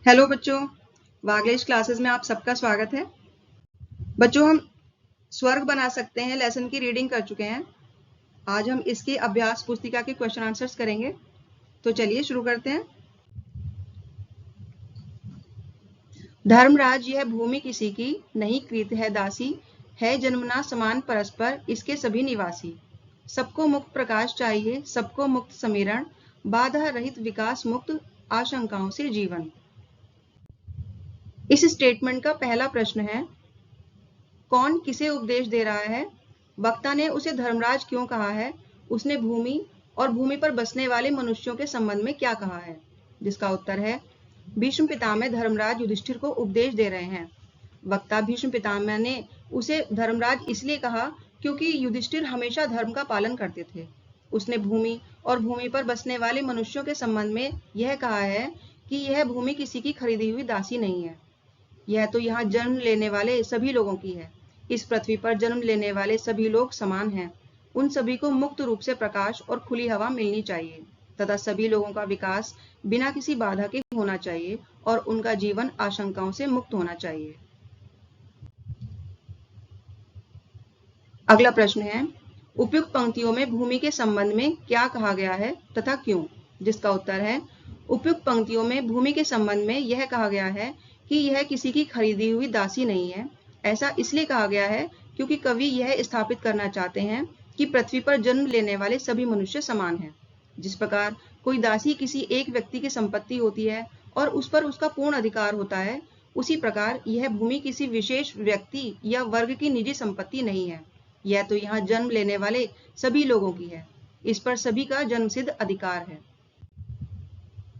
Hello बच्चों, वागलेश classes में आप सबका स्वागत है। बच्चों, हम स्वर्ग बना सकते हैं लेसन की रीडिंग कर चुके हैं। आज हम इसकी अभ्यास पुस्तिका के क्वेश्चन आंसर्स करेंगे। तो चलिए शुरू करते हैं। धर्मराज यह भूमि किसी की नहीं कृत है दासी, है जन्मना समान परस्पर इसके सभी निवासी। सबको मुक्त प्रकाश चाहिए, सबको मुक्त समीरण, बाधा रहित विकास मुक्त आशंकाओं से जीवन। इस स्टेटमेंट का पहला प्रश्न है, कौन किसे उपदेश दे रहा है? वक्ता ने उसे धर्मराज क्यों कहा है? उसने भूमि और भूमि पर बसने वाले मनुष्यों के संबंध में क्या कहा है? जिसका उत्तर है भीष्म पितामह धर्मराज युधिष्ठिर को उपदेश दे रहे हैं। वक्ता भीष्म पितामह ने उसे धर्मराज इसलिए कहा क्योंकि युधिष्ठिर हमेशा धर्म का पालन करते थे। उसने भूमि और भूमि पर बसने वाले मनुष्यों के संबंध में यह कहा है कि यह भूमि किसी की खरीदी हुई दासी नहीं है। यह तो यहाँ जन्म लेने वाले सभी लोगों की है। इस पृथ्वी पर जन्म लेने वाले सभी लोग समान हैं। उन सभी को मुक्त रूप से प्रकाश और खुली हवा मिलनी चाहिए तथा सभी लोगों का विकास बिना किसी बाधा के होना चाहिए और उनका जीवन आशंकाओं से मुक्त होना चाहिए। अगला प्रश्न है, उपयुक्त पंक्तियों में भूमि के संबंध में क्या कहा गया है तथा क्यों? जिसका उत्तर है उपयुक्त पंक्तियों में भूमि के संबंध में यह कहा गया है कि यह किसी की खरीदी हुई दासी नहीं है। ऐसा इसलिए कहा गया है क्योंकि कवि यह स्थापित करना चाहते हैं कि पृथ्वी पर जन्म लेने वाले सभी मनुष्य समान हैं। जिस प्रकार कोई दासी किसी एक व्यक्ति की संपत्ति होती है और उस पर उसका पूर्ण अधिकार होता है, उसी प्रकार यह भूमि किसी विशेष व्यक्ति या वर्ग की निजी संपत्ति नहीं है। यह तो यहाँ जन्म लेने वाले सभी लोगों की है। इस पर सभी का जन्मसिद्ध अधिकार है।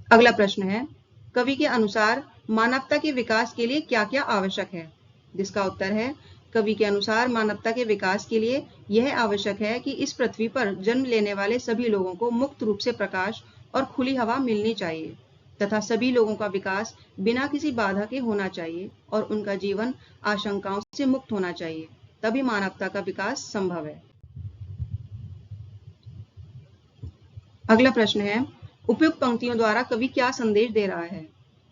अगला प्रश्न है, कवि के अनुसार मानवता के विकास के लिए क्या क्या आवश्यक है? जिसका उत्तर है कवि के अनुसार मानवता के विकास के लिए यह आवश्यक है कि इस पृथ्वी पर जन्म लेने वाले सभी लोगों को मुक्त रूप से प्रकाश और खुली हवा मिलनी चाहिए तथा सभी लोगों का विकास बिना किसी बाधा के होना चाहिए और उनका जीवन आशंकाओं से मुक्त होना चाहिए, तभी मानवता का विकास संभव है। अगला प्रश्न है, उपयुक्त पंक्तियों द्वारा कवि क्या संदेश दे रहा है?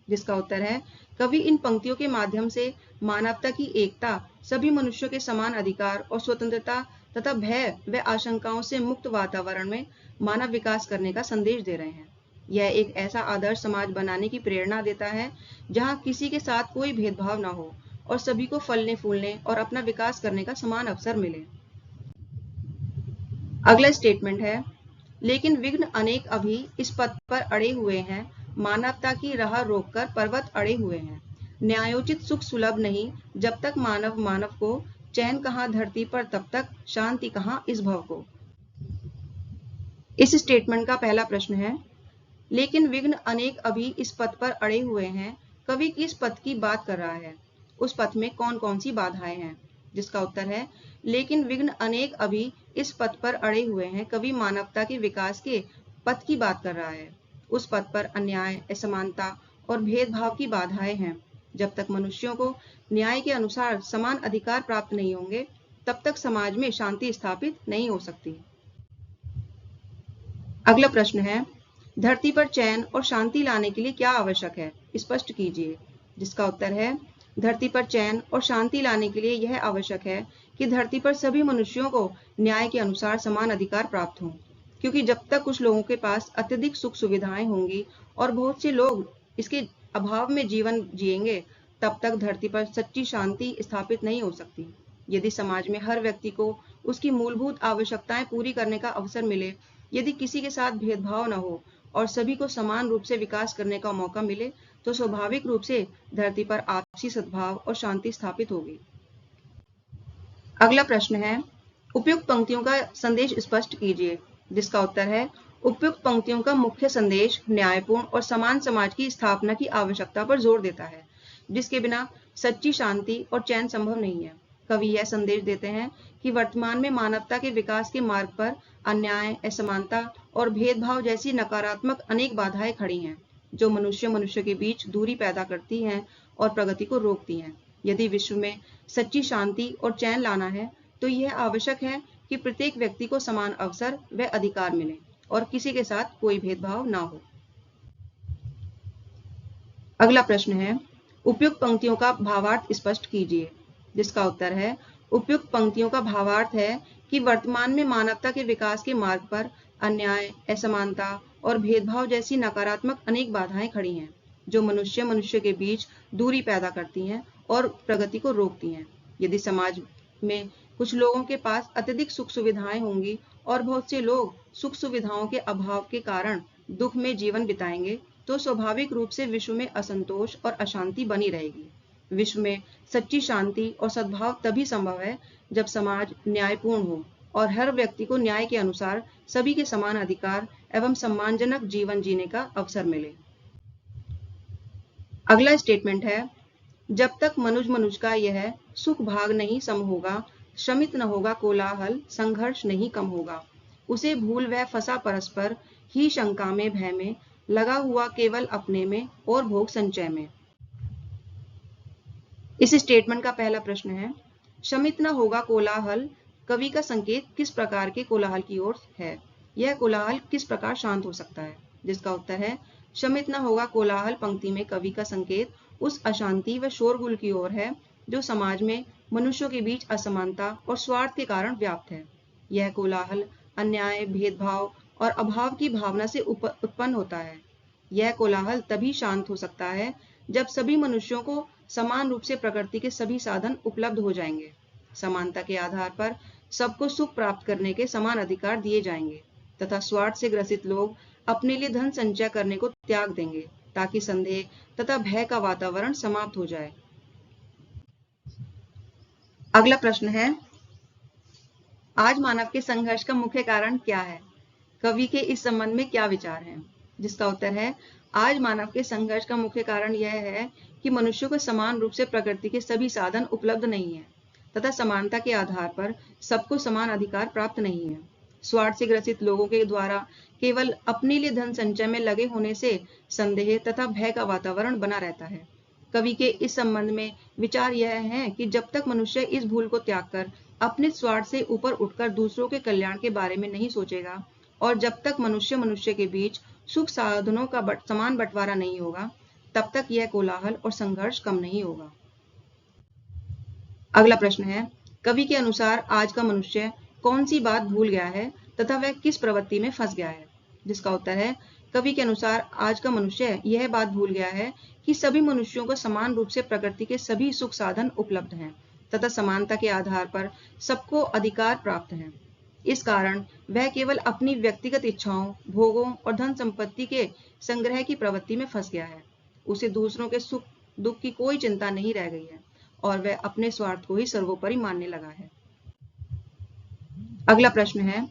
जिसका उत्तर है कवि इन पंक्तियों के माध्यम से मानवता की एकता, सभी मनुष्यों के समान अधिकार और स्वतंत्रता तथा भय व आशंकाओं से मुक्त वातावरण में मानव विकास करने का संदेश दे रहे हैं। यह एक ऐसा आदर्श समाज बनाने की प्रेरणा देता है जहां किसी के साथ कोई भेदभाव न हो और सभी को फलने फूलने और अपना विकास करने का समान अवसर मिले। अगला स्टेटमेंट है, लेकिन विघ्न अनेक अभी इस पथ पर अड़े हुए हैं, मानवता की राह रोककर पर्वत अड़े हुए हैं। न्यायोचित सुख सुलभ नहीं, जब तक मानव मानव को, चैन कहाँ धरती पर तब तक शांति कहाँ इस भव को। इस स्टेटमेंट का पहला प्रश्न है, लेकिन विघ्न अनेक अभी इस पथ पर अड़े हुए हैं, कवि किस पथ की बात कर रहा है? उस पथ में कौन कौन सी बाधाएं हैं? जिसका उत्तर है लेकिन विघ्न अनेक अभी इस पथ पर अड़े हुए हैं, कवि मानवता के विकास के पथ की बात कर रहा है। उस पथ पर अन्याय, असमानता और भेदभाव की बाधाएं हैं। जब तक मनुष्यों को न्याय के अनुसार समान अधिकार प्राप्त नहीं होंगे, तब तक समाज में शांति स्थापित नहीं हो सकती। अगला प्रश्न है, धरती पर चैन और शांति लाने के लिए क्या आवश्यक है? स्पष्ट कीजिए। जिसका उत्तर है धरती पर चैन और शांति लाने के लिए यह आवश्यक है कि धरती पर सभी मनुष्यों को न्याय के अनुसार समान अधिकार प्राप्त हों, क्योंकि जब तक कुछ लोगों के पास अत्यधिक सुख सुविधाएं होंगी और बहुत से लोग इसके अभाव में जीवन जिएंगे, तब तक धरती पर सच्ची शांति स्थापित नहीं हो सकती। यदि समाज में हर व्यक्ति को उसकी मूलभूत आवश्यकताएं पूरी करने का अवसर मिले, यदि किसी के साथ भेदभाव न हो और सभी को समान रूप से विकास करने का मौका मिले, तो स्वाभाविक रूप से धरती पर आपसी सद्भाव और शांति स्थापित होगी। अगला प्रश्न है, उपयुक्त पंक्तियों का संदेश स्पष्ट कीजिए। जिसका उत्तर है उपयुक्त पंक्तियों का मुख्य संदेश न्यायपूर्ण और समान समाज की स्थापना की आवश्यकता पर जोर देता है, जिसके बिना सच्ची शांति और चैन संभव नहीं है। कवि यह संदेश देते हैं कि वर्तमान में मानवता के विकास के मार्ग पर अन्याय, असमानता और भेदभाव जैसी नकारात्मक अनेक बाधाएं खड़ी हैं, जो मनुष्य के बीच दूरी पैदा करती हैं और प्रगति को रोकती हैं। यदि विश्व में सच्ची शांति और चैन लाना है, तो यह आवश्यक है कि प्रत्येक व्यक्ति को समान अवसर व अधिकार मिले और किसी के साथ कोई भेदभाव ना हो। अगला प्रश्न है, उपयुक्त पंक्तियों का भावार्थ स्पष्ट कीजिए। जिसका उत्तर है, उपयुक्त पंक्तियों का भावार्थ है कि वर्तमान में मानवता के विकास के मार्ग पर अन्याय, असमानता और भेदभाव जैसी नकारात्मक अनेक बाधाएं खड़ी हैं, जो मनुष्य मनुष्य के बीच दूरी पैदा करती हैं और प्रगति को रोकती हैं। यदि समाज में कुछ लोगों के पास अत्यधिक सुख सुविधाएं होंगी और बहुत से लोग सुख सुविधाओं के अभाव के कारण दुख में जीवन बिताएंगे, तो स्वाभाविक रूप से विश्व में असंतोष और अशांति बनी रहेगी। विश्व में सच्ची शांति और सद्भाव तभी संभव है जब समाज न्यायपूर्ण हो और हर व्यक्ति को न्याय के अनुसार सभी के समान अधिकार एवं सम्मानजनक जीवन जीने का अवसर मिले। अगला स्टेटमेंट है, जब तक मनुज मनुज का यह सुख भाग नहीं सम होगा, श्रमित न होगा कोलाहल, संघर्ष नहीं कम होगा। उसे भूल वह फंसा परस्पर ही शंका में भय में, लगा हुआ केवल अपने में और भोग संचय में। इस स्टेटमेंट का पहला प्रश्न है, शमित न होगा कोलाहल कवि का संकेत किस प्रकार के कोलाहल की ओर है? यह कोलाहल किस प्रकार शांत हो सकता है? जिसका उत्तर है, शमित न होगा कोलाहल पंक्ति में कवि का संकेत उस अशांति व शोरगुल की ओर है जो समाज में मनुष्यों के बीच असमानता और स्वार्थ के कारण व्याप्त है। यह कोलाहल अन्याय, भेदभाव और अभाव की भावना से उत्पन्न होता है। यह कोलाहल तभी शांत हो सकता है जब सभी मनुष्यों को समान रूप से प्रकृति के सभी साधन उपलब्ध हो जाएंगे। समानता के आधार पर सबको सुख प्राप्त करने के समान अधिकार दिए जाएंगे तथा स्वार्थ से ग्रसित लोग अपने लिए धन संचय करने को त्याग देंगे ताकि संदेह तथा भय का वातावरण समाप्त हो जाए। अगला प्रश्न है, आज मानव के संघर्ष का मुख्य कारण क्या है? कवि के इस संबंध में क्या विचार हैं? जिसका उत्तर है, आज मानव के संघर्ष का मुख्य कारण यह है कि मनुष्य को समान रूप से प्रकृति के सभी साधन उपलब्ध नहीं है तथा समानता के आधार पर सबको समान अधिकार प्राप्त नहीं है। स्वार्थ से ग्रसित लोगों के द्वारा केवल अपने लिए धन संचय में लगे होने से संदेह तथा भय का वातावरण बना रहता है। कवि के इस संबंध में विचार यह है कि जब तक मनुष्य इस भूल को त्याग कर अपने स्वार्थ से ऊपर उठकर दूसरों के कल्याण के बारे में नहीं सोचेगा और जब तक मनुष्य मनुष्य के बीच सुख साधनों का समान बंटवारा नहीं होगा, तब तक यह कोलाहल और संघर्ष कम नहीं होगा। अगला प्रश्न है, कवि के अनुसार आज का मनुष्य कौन सी बात भूल गया है तथा वह किस प्रवृत्ति में फंस गया है? जिसका उत्तर है, कवि के अनुसार आज का मनुष्य यह बात भूल गया है कि सभी मनुष्यों को समान रूप से प्रकृति के सभी सुख साधन उपलब्ध हैं तथा समानता के आधार पर सबको अधिकार प्राप्त है। इस कारण वह केवल अपनी व्यक्तिगत इच्छाओं, भोगों और धन संपत्ति के संग्रह की प्रवृत्ति में फंस गया है। उसे दूसरों के सुख दुख की कोई चिंता नहीं रह गई है और वह अपने स्वार्थ को ही सर्वोपरि मानने लगा है। अगला प्रश्न है,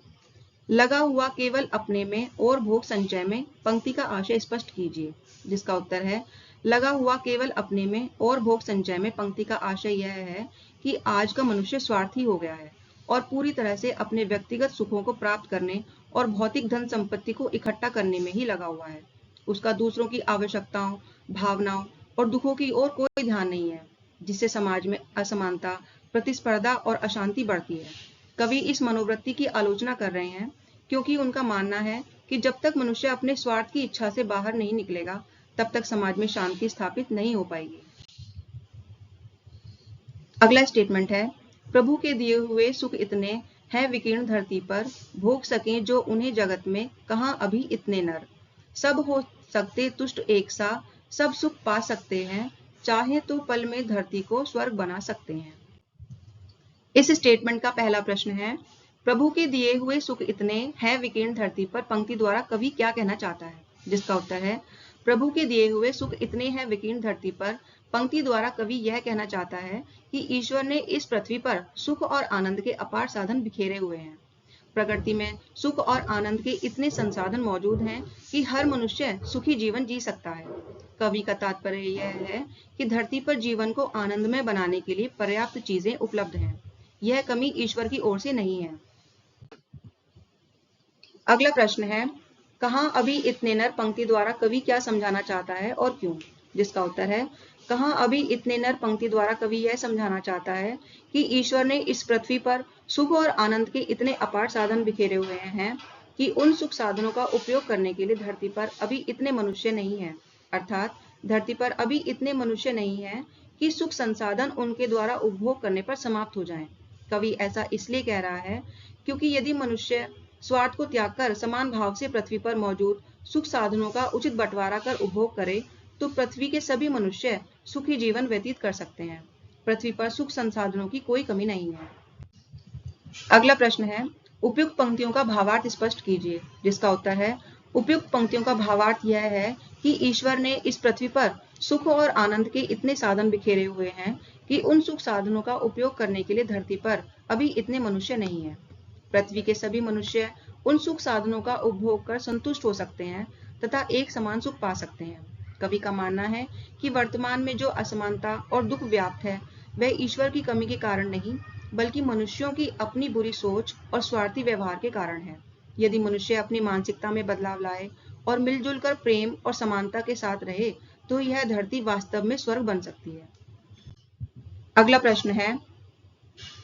लगा हुआ केवल अपने में और भोग संचय में पंक्ति का आशय स्पष्ट कीजिए। जिसका उत्तर है, लगा हुआ केवल अपने में और भोग संचय में पंक्ति का आशय यह है कि आज का मनुष्य स्वार्थी हो गया है और पूरी तरह से अपने व्यक्तिगत सुखों को प्राप्त करने और भौतिक धन संपत्ति को इकट्ठा करने में ही लगा हुआ है। उसका दूसरों की आवश्यकताओं, भावनाओं और दुखों की ओर कोई ध्यान नहीं है, जिससे समाज में असमानता, प्रतिस्पर्धा और अशांति बढ़ती है। कवि इस मनोवृत्ति की आलोचना कर रहे हैं क्योंकि उनका मानना है कि जब तक मनुष्य अपने स्वार्थ की इच्छा से बाहर नहीं निकलेगा, तब तक समाज में शांति स्थापित नहीं हो पाएगी। अगला स्टेटमेंट है, प्रभु के दिए हुए सुख इतने हैं विकीर्ण धरती पर, भोग सकें जो उन्हें जगत में, कहां अभी इतने नर। सब हो सकते तुष्ट एक सा, सब सुख पा सकते हैं, चाहे तो पल में धरती को स्वर्ग बना सकते हैं। इस स्टेटमेंट का पहला प्रश्न है, प्रभु के दिए हुए सुख इतने हैं विकीर्ण धरती पर पंक्ति द्वारा कवि क्या कहना चाहता है? जिसका उत्तर है, प्रभु के दिए हुए सुख इतने हैं विकीर्ण धरती पर पंक्ति द्वारा कवि यह कहना चाहता है कि ईश्वर ने इस पृथ्वी पर सुख और आनंद के अपार साधन बिखेरे हुए हैं। प्रकृति में सुख और आनंद के इतने संसाधन मौजूद हैं कि हर मनुष्य सुखी जीवन जी सकता है। कवि का तात्पर्य यह है कि धरती पर जीवन को आनंदमय बनाने के लिए पर्याप्त चीजें उपलब्ध हैं। यह कमी ईश्वर की ओर से नहीं है। अगला प्रश्न है, कहां अभी इतने नर पंक्ति द्वारा कवि क्या समझाना चाहता है और क्यों? जिसका उत्तर है, कहां अभी इतने नर पंक्ति द्वारा कवि यह समझाना चाहता है कि ईश्वर ने इस पृथ्वी पर सुख और आनंद के इतने अपार साधन बिखेरे हुए हैं कि उन सुख साधनों का उपयोग करने के लिए धरती पर अभी इतने मनुष्य नहीं हैं। अर्थात धरती पर अभी इतने मनुष्य नहीं हैं कि सुख संसाधन उनके द्वारा उपभोग करने पर समाप्त हो जाएं। कवि ऐसा इसलिए कह रहा है क्योंकि यदि मनुष्य स्वार्थ को त्याग कर समान भाव से पृथ्वी पर मौजूद सुख साधनों का उचित बंटवारा कर उपभोग करे तो पृथ्वी के सभी मनुष्य सुखी जीवन व्यतीत कर सकते हैं। पृथ्वी पर सुख संसाधनों की कोई कमी नहीं है। अगला प्रश्न है, उपयुक्त पंक्तियों का भावार्थ स्पष्ट कीजिए। जिसका उत्तर है, उपयुक्त पंक्तियों का भावार्थ यह है कि ईश्वर ने इस पृथ्वी पर सुख और आनंद के इतने साधन बिखेरे हुए हैं कि उन सुख साधनों का उपयोग करने के लिए धरती पर अभी इतने मनुष्य नहीं है। पृथ्वी के सभी मनुष्य उन सुख साधनों का उपभोग कर संतुष्ट हो सकते हैं तथा एक समान सुख पा सकते हैं। कवि का मानना है कि वर्तमान में जो असमानता और दुख व्याप्त है वह ईश्वर की कमी के कारण नहीं बल्कि मनुष्यों की अपनी बुरी सोच और स्वार्थी व्यवहार के कारण है। यदि मनुष्य अपनी मानसिकता में बदलाव लाए और मिलजुल कर प्रेम और समानता के साथ रहे तो यह धरती वास्तव में स्वर्ग बन सकती है। अगला प्रश्न है,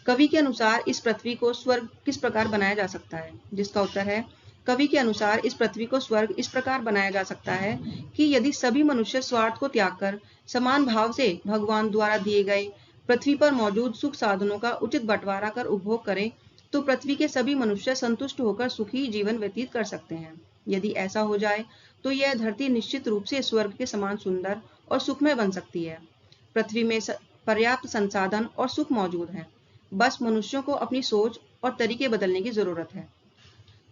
कवि के अनुसार इस पृथ्वी को स्वर्ग किस प्रकार बनाया जा सकता है। जिसका उत्तर है, कवि के अनुसार इस पृथ्वी को स्वर्ग इस प्रकार बनाया जा सकता है कि यदि सभी मनुष्य स्वार्थ को त्याग कर समान भाव से भगवान द्वारा दिए गए पृथ्वी पर मौजूद सुख साधनों का उचित बंटवारा कर उपभोग करें तो पृथ्वी के सभी मनुष्य संतुष्ट होकर सुखी जीवन व्यतीत कर सकते हैं। यदि ऐसा हो जाए तो यह धरती निश्चित रूप से स्वर्ग के समान सुंदर और सुखमय बन सकती है। पृथ्वी में पर्याप्त संसाधन और सुख मौजूद है, बस मनुष्यों को अपनी सोच और तरीके बदलने की जरूरत है।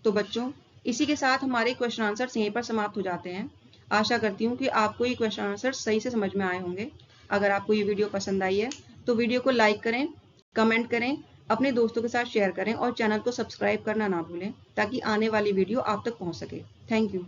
तो बच्चों, इसी के साथ हमारे क्वेश्चन आंसर्स यहीं पर समाप्त हो जाते हैं। आशा करती हूँ कि आपको ये क्वेश्चन आंसर्स सही से समझ में आए होंगे। अगर आपको ये वीडियो पसंद आई है तो वीडियो को लाइक करें, कमेंट करें, अपने दोस्तों के साथ शेयर करें और चैनल को सब्सक्राइब करना ना भूलें ताकि आने वाली वीडियो आप तक पहुंच सके। Thank you.